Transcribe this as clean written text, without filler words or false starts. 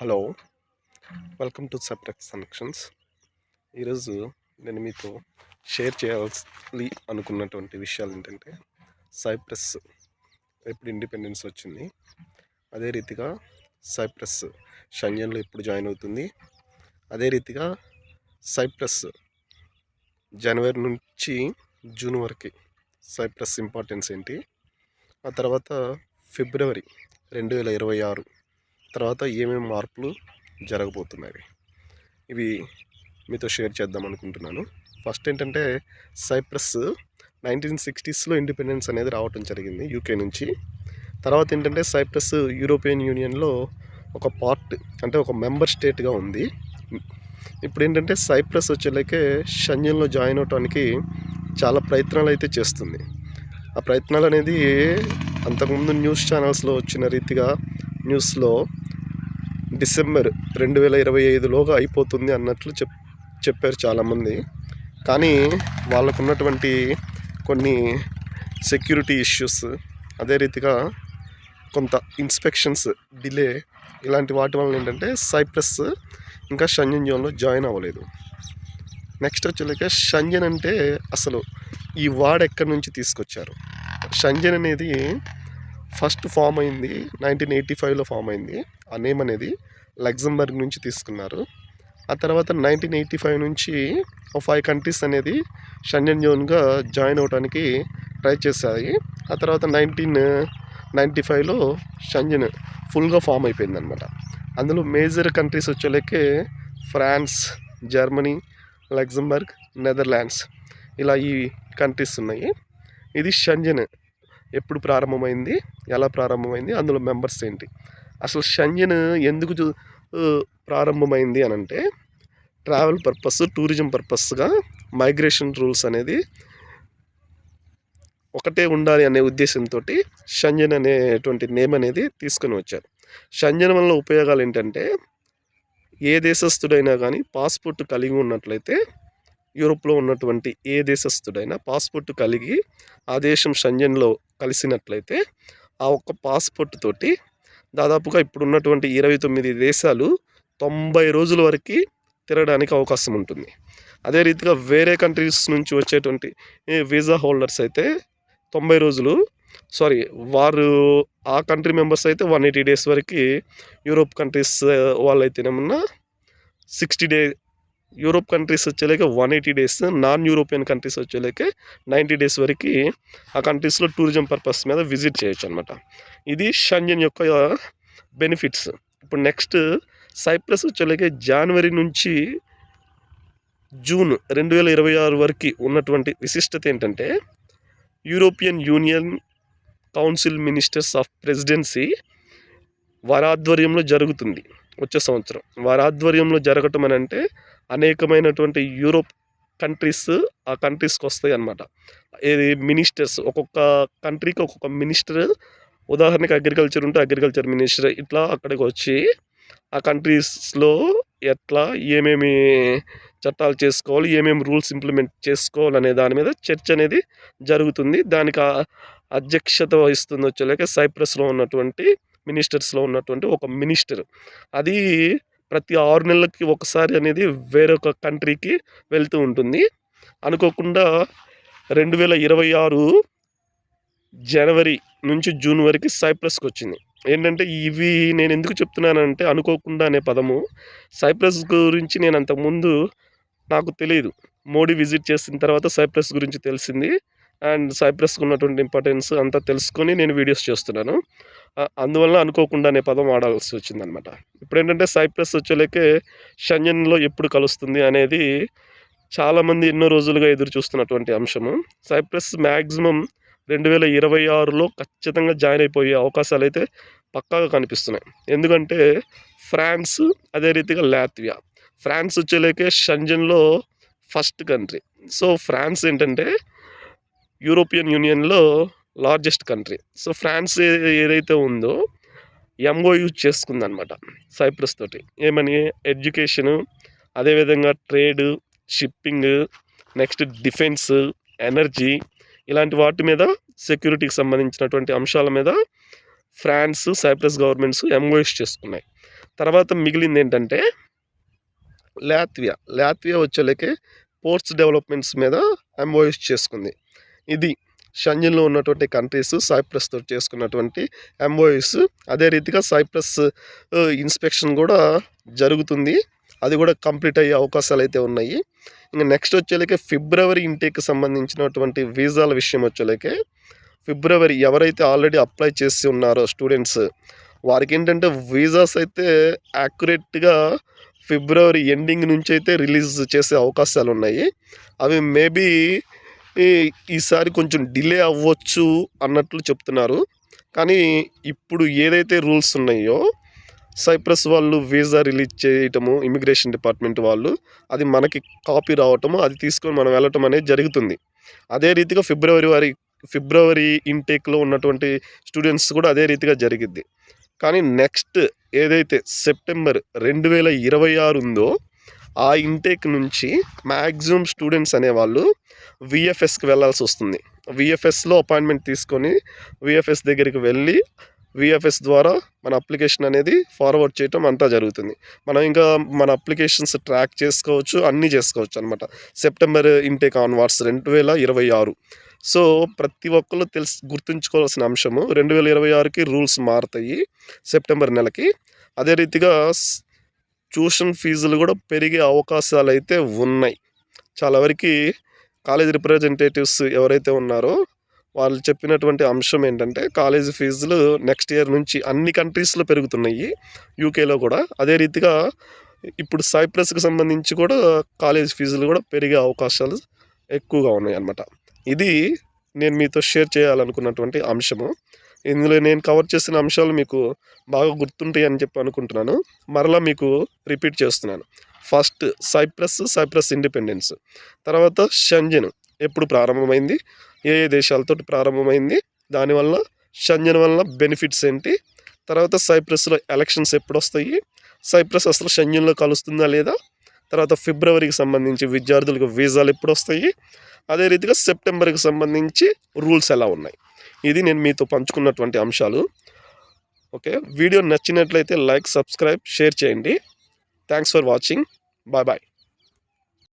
Hello, welcome to Cyprus connections. ఈరోజు నేను మీతో షేర్ చేయాల్సి అనుకున్నటువంటి విషయాలు ఏంటంటే, సైప్రస్ ఎప్పుడు ఇండిపెండెన్స్ వచ్చింది, అదే రీతిగా సైప్రస్ షెంజన్లో ఎప్పుడు జాయిన్ అవుతుంది, అదే రీతిగా సైప్రస్ జనవరి నుంచి జూన్ వరకు సైప్రస్ ఇంపార్టెన్స్ ఏంటి, ఆ తర్వాత ఫిబ్రవరి 2026 తర్వాత ఏమేమి మార్పులు జరగబోతున్నాయి, ఇవి మీతో షేర్ చేద్దాం అనుకుంటున్నాను. ఫస్ట్ ఏంటంటే, సైప్రస్ 1960స్లో ఇండిపెండెన్స్ అనేది రావటం జరిగింది యూకే నుంచి. తర్వాత ఏంటంటే, సైప్రస్ యూరోపియన్ యూనియన్లో ఒక పార్ట్, అంటే ఒక మెంబర్ స్టేట్గా ఉంది. ఇప్పుడు ఏంటంటే, సైప్రస్ వచ్చేలాకే షెంజన్లో జాయిన్ అవడానికి చాలా ప్రయత్నాలు అయితే చేస్తుంది. ఆ ప్రయత్నాలు అనేది అంతకుముందు న్యూస్ ఛానల్స్లో వచ్చిన రీతిగా న్యూస్లో డిసెంబర్ 2025లోగా అయిపోతుంది అన్నట్లు చెప్పారు చాలామంది. కానీ వాళ్ళకు ఉన్నటువంటి కొన్ని సెక్యూరిటీ ఇష్యూస్, అదే రీతిగా కొంత ఇన్స్పెక్షన్స్ డిలే, ఇలాంటి వాటి వలన ఏంటంటే సైప్రస్ ఇంకా షెంజన్ జోన్లో జాయిన్ అవ్వలేదు. నెక్స్ట్ వచ్చేలాక షెంజన్ అంటే అసలు ఈ వర్డ్ ఎక్కడి నుంచి తీసుకొచ్చారు. షెంజన్ అనేది ఫస్ట్ ఫామ్ అయింది 1985లో ఫామ్ అయింది. ఆ నేమ్ అనేది లగ్జంబర్గ్ నుంచి తీసుకున్నారు. ఆ తర్వాత 1985 నుంచి 5 కంట్రీస్ అనేది షెంజన్ జోన్గా జాయిన్ అవడానికి ట్రై చేశాయి. ఆ తర్వాత 1995లో షెంజన్ ఫుల్గా ఫామ్ అయిపోయిందనమాట. అందులో మేజర్ కంట్రీస్ వచ్చేలకే ఫ్రాన్స్, జర్మనీ, లగ్జంబర్గ్, నెదర్లాండ్స్, ఇలా ఈ కంట్రీస్ ఉన్నాయి. ఇది షెంజన్ ఎప్పుడు ప్రారంభమైంది, ఎలా ప్రారంభమైంది, అందులో మెంబర్స్ ఏంటి, అసలు షెంజన్ ఎందుకు ప్రారంభమైంది అని అంటే, ట్రావెల్ పర్పస్, టూరిజం పర్పస్గా మైగ్రేషన్ రూల్స్ అనేది ఒకటే ఉండాలి అనే ఉద్దేశంతో షెంజన్ అనేటువంటి నేమ్ అనేది తీసుకొని వచ్చారు. షెంజన్ వల్ల ఉపయోగాలు ఏంటంటే, ఏ దేశస్థుడైనా కానీ పాస్పోర్ట్ కలిగి ఉన్నట్లయితే, యూరోప్లో ఉన్నటువంటి ఏ దేశస్థుడైనా పాస్పోర్ట్ కలిగి ఆ దేశం షెంజన్లో కలిసినట్లయితే, ఆ ఒక్క పాస్పోర్ట్ తోటి దాదాపుగా ఇప్పుడు ఉన్నటువంటి 29 దేశాలు 90 రోజుల వరకు తిరగడానికి అవకాశం ఉంటుంది. అదే రీతిగా వేరే కంట్రీస్ నుంచి వచ్చేటువంటి వీసా హోల్డర్స్ అయితే 90 రోజులు, వారు ఆ కంట్రీ మెంబర్స్ అయితే 180 డేస్ వరకు, యూరోప్ కంట్రీస్ వాళ్ళైతేనేమన్నా 60 డే, యూరోప్ కంట్రీస్ వచ్చేలాక 180 డేస్, నాన్ యూరోపియన్ కంట్రీస్ వచ్చేలాక 90 డేస్ వరకు ఆ కంట్రీస్లో టూరిజం పర్పస్ మీద విజిట్ చేయొచ్చు అనమాట. ఇది షెంజన్ యొక్క బెనిఫిట్స్. ఇప్పుడు నెక్స్ట్ సైప్రస్ వచ్చేలాక జనవరి నుంచి జూన్ 2026 వరకు ఉన్నటువంటి విశిష్టత ఏంటంటే, European union council ministers of presidency వారి ఆధ్వర్యంలో జరుగుతుంది వచ్చే సంవత్సరం. వారి ఆధ్వర్యంలో జరగటం అని అంటే అనేకమైనటువంటి యూరోప్ కంట్రీస్ ఆ కంట్రీస్కి వస్తాయి అన్నమాట. ఏది మినిస్టర్స్, ఒక్కొక్క కంట్రీకి ఒక్కొక్క మినిస్టర్, ఉదాహరణకి అగ్రికల్చర్ ఉంటే అగ్రికల్చర్ మినిస్టర్, ఇట్లా అక్కడికి వచ్చి ఆ కంట్రీస్లో ఎట్లా ఏమేమి చట్టాలు చేసుకోవాలి, ఏమేమి రూల్స్ ఇంప్లిమెంట్ చేసుకోవాలనే దాని మీద చర్చ అనేది జరుగుతుంది. దానికి అధ్యక్షత వహిస్తుంది వచ్చేలాక సైప్రస్లో ఉన్నటువంటి మినిస్టర్స్లో ఉన్నటువంటి ఒక మినిస్టర్. అది ప్రతి 6 నెలలకి ఒకసారి అనేది వేరొక కంట్రీకి వెళ్తూ ఉంటుంది. అనుకోకుండా 2026 జనవరి నుంచి జూన్ వరకు సైప్రస్కి వచ్చింది. ఏంటంటే, ఇవి నేను ఎందుకు చెప్తున్నానంటే, అనుకోకుండా అనే పదము, సైప్రస్ గురించి నేను అంతకుముందు నాకు తెలియదు. మోడీ విజిట్ చేసిన తర్వాత సైప్రస్ గురించి తెలిసింది. అండ్ సైప్రస్కి ఉన్నటువంటి ఇంపార్టెన్స్ అంతా తెలుసుకొని నేను వీడియోస్ చేస్తున్నాను. అందువల్ల అనుకోకుండా అనే పదం వాడాల్సి వచ్చిందనమాట. ఇప్పుడు ఏంటంటే, సైప్రస్ వచ్చేలాకే షెంజన్లో ఎప్పుడు కలుస్తుంది అనేది చాలామంది ఎన్నో రోజులుగా ఎదురు చూస్తున్నటువంటి అంశము. సైప్రస్ మ్యాక్సిమం 2026లో ఖచ్చితంగా జాయిన్ అయిపోయే అవకాశాలు అయితే పక్కాగా కనిపిస్తున్నాయి. ఎందుకంటే ఫ్రాన్స్, అదే రీతిగా లాత్వియా. ఫ్రాన్స్ వచ్చేలాకే షెంజన్లో ఫస్ట్ కంట్రీ. సో ఫ్రాన్స్ ఏంటంటే యూరోపియన్ యూనియన్లో లార్జెస్ట్ కంట్రీ. సో ఫ్రాన్స్ ఏదైతే ఉందో ఎంఓయూ చేసుకుందనమాట సైప్రస్ తోటి. ఏమని, ఎడ్యుకేషను, అదేవిధంగా trade, shipping, next defence, energy, ఇలాంటి వాటి మీద, సెక్యూరిటీకి సంబంధించినటువంటి అంశాల మీద ఫ్రాన్స్, సైప్రస్ గవర్నమెంట్స్ ఎంఓయూస్ చేసుకున్నాయి. తర్వాత మిగిలింది ఏంటంటే లాత్వియా వచ్చేలకే పోర్ట్స్ డెవలప్మెంట్స్ మీద ఎంఓఎస్ చేసుకుంది. ఇది షెంజన్లో ఉన్నటువంటి కంట్రీస్ సైప్రస్తో చేసుకున్నటువంటి ఎంఓఎస్. అదే రీతిగా సైప్రస్ ఇన్స్పెక్షన్ కూడా జరుగుతుంది. అది కూడా కంప్లీట్ అయ్యే అవకాశాలు అయితే ఉన్నాయి. ఇంకా నెక్స్ట్ వచ్చేలకే ఫిబ్రవరి ఇంటేక్కి సంబంధించినటువంటి వీసాల విషయం వచ్చేలకే ఫిబ్రవరి ఎవరైతే ఆల్రెడీ అప్లై చేసి ఉన్నారో స్టూడెంట్స్ వారికి ఏంటంటే వీసాస్ అయితే యాక్యురేట్గా ఫిబ్రవరి ఎండింగ్ నుంచి అయితే రిలీజ్ చేసే అవకాశాలు ఉన్నాయి. అవి మేబీ ఈసారి కొంచెం డిలే అవ్వచ్చు అన్నట్లు చెప్తున్నారు. కానీ ఇప్పుడు ఏదైతే రూల్స్ ఉన్నాయో సైప్రస్ వాళ్ళు వీసా రిలీజ్ చేయటము, ఇమిగ్రేషన్ డిపార్ట్మెంట్ వాళ్ళు అది మనకి కాపీ రావటము, అది తీసుకొని మనం వెళ్ళటం అనేది జరుగుతుంది. అదే రీతిగా ఫిబ్రవరి ఇంటేక్లో ఉన్నటువంటి స్టూడెంట్స్ కూడా అదే రీతిగా జరిగిద్ది. కానీ నెక్స్ట్ ఏదైతే సెప్టెంబర్ 2026 ఉందో ఆ ఇంటేక్ నుంచి మ్యాక్సిమం స్టూడెంట్స్ అనేవాళ్ళు విఎఫ్ఎస్కి వెళ్ళాల్సి వస్తుంది. విఎఫ్ఎస్లో అపాయింట్మెంట్ తీసుకొని విఎఫ్ఎస్ దగ్గరికి వెళ్ళి విఎఫ్ఎస్ ద్వారా మన అప్లికేషన్ అనేది ఫార్వర్డ్ చేయటం అంతా జరుగుతుంది. మనం ఇంకా మన అప్లికేషన్స్ ట్రాక్ చేసుకోవచ్చు, అన్నీ చేసుకోవచ్చు అనమాట. September intake ఆన్వార్డ్స్ 2026. సో ప్రతి ఒక్కరు గుర్తుంచుకోవాల్సిన అంశము 2026కి రూల్స్ మారుతాయి సెప్టెంబర్ నెలకి. అదే రీతిగా ట్యూషన్ ఫీజులు కూడా పెరిగే అవకాశాలు అయితే ఉన్నాయి. చాలా వరకు కాలేజ్ రిప్రజెంటేటివ్స్ ఎవరైతే ఉన్నారో వాళ్ళు చెప్పినటువంటి అంశం ఏంటంటే కాలేజీ ఫీజులు నెక్స్ట్ ఇయర్ నుంచి అన్ని కంట్రీస్లో పెరుగుతున్నాయి, యూకేలో కూడా. అదే రీతిగా ఇప్పుడు సైప్రస్కి సంబంధించి కూడా కాలేజ్ ఫీజులు కూడా పెరిగే అవకాశాలు ఎక్కువగా ఉన్నాయి అన్నమాట. ఇది నేను మీతో షేర్ చేయాలనుకున్నటువంటి అంశము. ఇందులో నేను కవర్ చేసిన అంశాలు మీకు బాగా గుర్తుంటాయి అని చెప్పి అనుకుంటున్నాను. మరలా మీకు రిపీట్ చేస్తున్నాను. ఫస్ట్ సైప్రస్ ఇండిపెండెన్స్, తర్వాత షెంజన్ ఎప్పుడు ప్రారంభమైంది, ఏ దేశాలతో ప్రారంభమైంది, దానివల్ల షెంజన్ వల్ల బెనిఫిట్స్ ఏంటి, తర్వాత సైప్రస్లో ఎలక్షన్స్ ఎప్పుడు వస్తాయి, సైప్రస్ అసలు షెంజన్లో కలుస్తుందా లేదా, తర్వాత ఫిబ్రవరికి సంబంధించి విద్యార్థులకు వీసాలు ఎప్పుడు వస్తాయి, అదే రీతిగా సెప్టెంబర్కి సంబంధించి రూల్స్ ఎలా ఉన్నాయి. ఇది నేను మీతో పంచుకున్నటువంటి అంశాలు. ఓకే, వీడియో నచ్చినట్లయితే లైక్, సబ్స్క్రైబ్, షేర్ చేయండి. Thanks for watching. Bye bye.